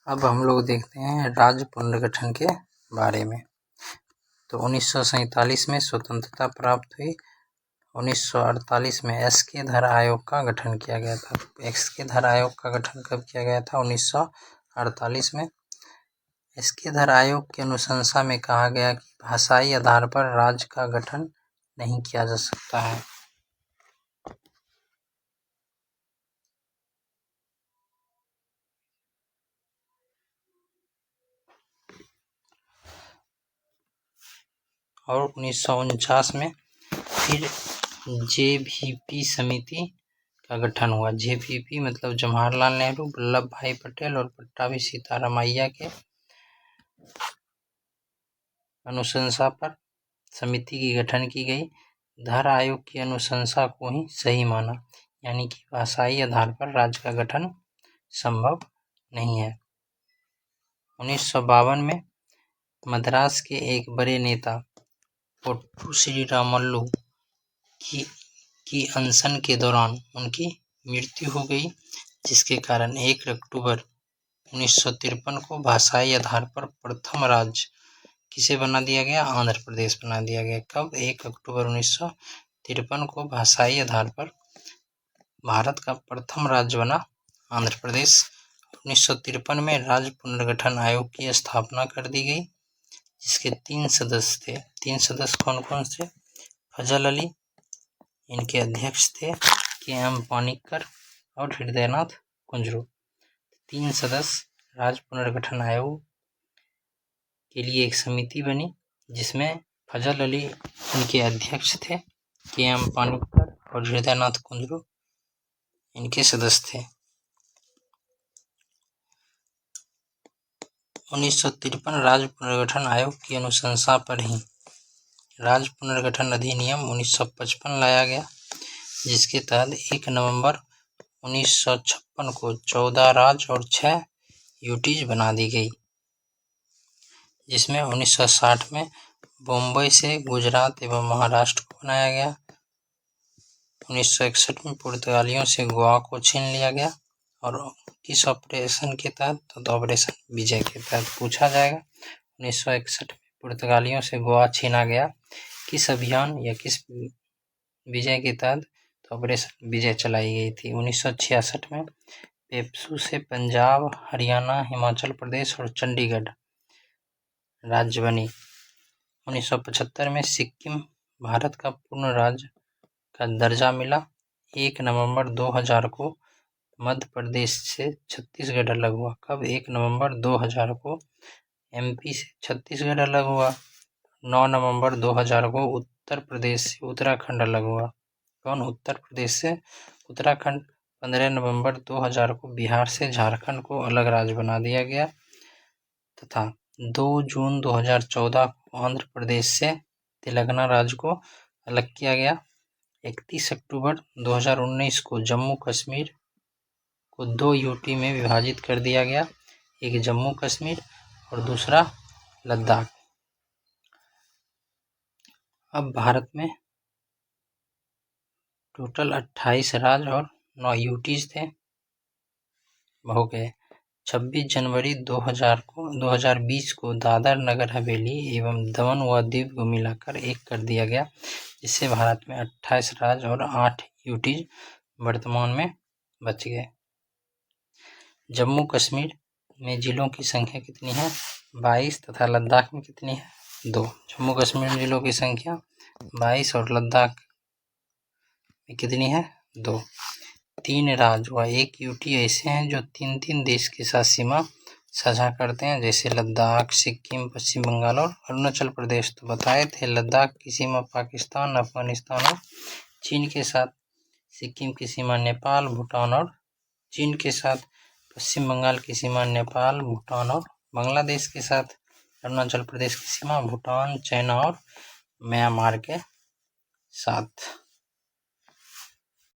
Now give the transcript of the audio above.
अब हम लोग देखते हैं राज्य पुनर्गठन के बारे में। तो 1947 में स्वतंत्रता प्राप्त हुई। 1948 में एसके धर आयोग का गठन किया गया था। एसके धर आयोग का गठन कब किया गया था? 1948 में। एसके धर आयोग की अनुशंसा में कहा गया कि भाषाई आधार पर राज्य का गठन नहीं किया जा सकता है। और 1949 में फिर जेवीपी समिति का गठन हुआ। जेवीपी मतलब जवाहरलाल नेहरू, वल्लभ भाई पटेल और पट्टाभी सीतारामैया के अनुशंसा पर समिति की गठन की गई। धर आयोग की अनुशंसा को ही सही माना, यानी कि भाषाई आधार पर राज्य का गठन संभव नहीं है। 1952 में मद्रास के एक बड़े नेता पोट्टू श्रीरामुलु की अनशन के दौरान उनकी मृत्यु हो गई, जिसके कारण 1 अक्टूबर 1953 को भाषाई आधार पर प्रथम राज्य किसे बना दिया गया? आंध्र प्रदेश बना दिया गया। कब? 1 अक्टूबर 1953 को भाषाई आधार पर भारत का प्रथम राज्य बना आंध्र प्रदेश। 1953 में राज्य पुनर्गठन आयोग की स्थापना कर दी गई, जिसके 3 सदस्य थे। 3 सदस्य कौन कौन थे? फजल अली, इनके अध्यक्ष थे के.एम. पानिक्कर और हृदयनाथ कुंजरू। 3 सदस्य राज्य पुनर्गठन आयोग के लिए एक समिति बनी, जिसमें फजल अली इनके अध्यक्ष थे, के.एम. पानिक्कर और हृदयनाथ कुंजरू इनके सदस्य थे। 1953 राज्य पुनर्गठन आयोग की अनुशंसा पर ही राज्य पुनर्गठन अधिनियम 1955 लाया गया, जिसके तहत 1 नवंबर 1956 को 14 राज्य और 6 यूटीज बना दी गई, जिसमें 1960 में बम्बई से गुजरात एवं महाराष्ट्र को बनाया गया। 1961 में पुर्तगालियों से गोवा को छीन लिया गया। और किस ऑपरेशन के तहत? तो ऑपरेशन विजय के तहत पूछा जाएगा। 1961 में पुर्तगालियों से गोवा छीना गया, किस अभियान या किस विजय के तहत? तो ऑपरेशन विजय चलाई गई थी। 1966 में पेप्सू से पंजाब, हरियाणा, हिमाचल प्रदेश और चंडीगढ़ राज्य बनी। 1975 में सिक्किम भारत का पूर्ण राज्य का दर्जा मिला। 1 नवंबर 2000 को मध्य प्रदेश से छत्तीसगढ़ अलग हुआ। कब? 1 नवंबर 2000 को एमपी से छत्तीसगढ़ अलग हुआ। 9 नवंबर 2000 को उत्तर प्रदेश से उत्तराखंड अलग हुआ। कौन? उत्तर प्रदेश से उत्तराखंड। 15 नवंबर 2000 को बिहार से झारखंड को अलग राज्य बना दिया गया, तथा 2 जून 2014 को आंध्र प्रदेश से तेलंगाना राज्य को अलग किया गया। 31 अक्टूबर 2019 को जम्मू कश्मीर को 2 यूटी में विभाजित कर दिया गया, एक जम्मू कश्मीर और दूसरा लद्दाख। अब भारत में टोटल 28 राज्य और 9 यूटीज थे, हो गए। 26 जनवरी 2020 को दादर नगर हवेली एवं दमन व दीव को मिलाकर एक कर दिया गया, जिससे भारत में 28 राज्य और 8 यूटीज वर्तमान में बच गए। जम्मू कश्मीर में जिलों की संख्या कितनी है? 22 तथा लद्दाख में कितनी है? 2। जम्मू कश्मीर में जिलों की संख्या 22 और लद्दाख में कितनी है? 2। 3 राज्य व 1 यूटी ऐसे हैं जो 3 देश के साथ सीमा साझा करते हैं, जैसे लद्दाख, सिक्किम, पश्चिम बंगाल और अरुणाचल प्रदेश। तो बताए थे लद्दाख की सीमा पाकिस्तान, अफगानिस्तान और चीन के साथ, सिक्किम की सीमा नेपाल, भूटान और चीन के साथ, पश्चिम बंगाल की सीमा नेपाल, भूटान और बांग्लादेश के साथ, अरुणाचल प्रदेश की सीमा भूटान, चाइना और म्यांमार के साथ।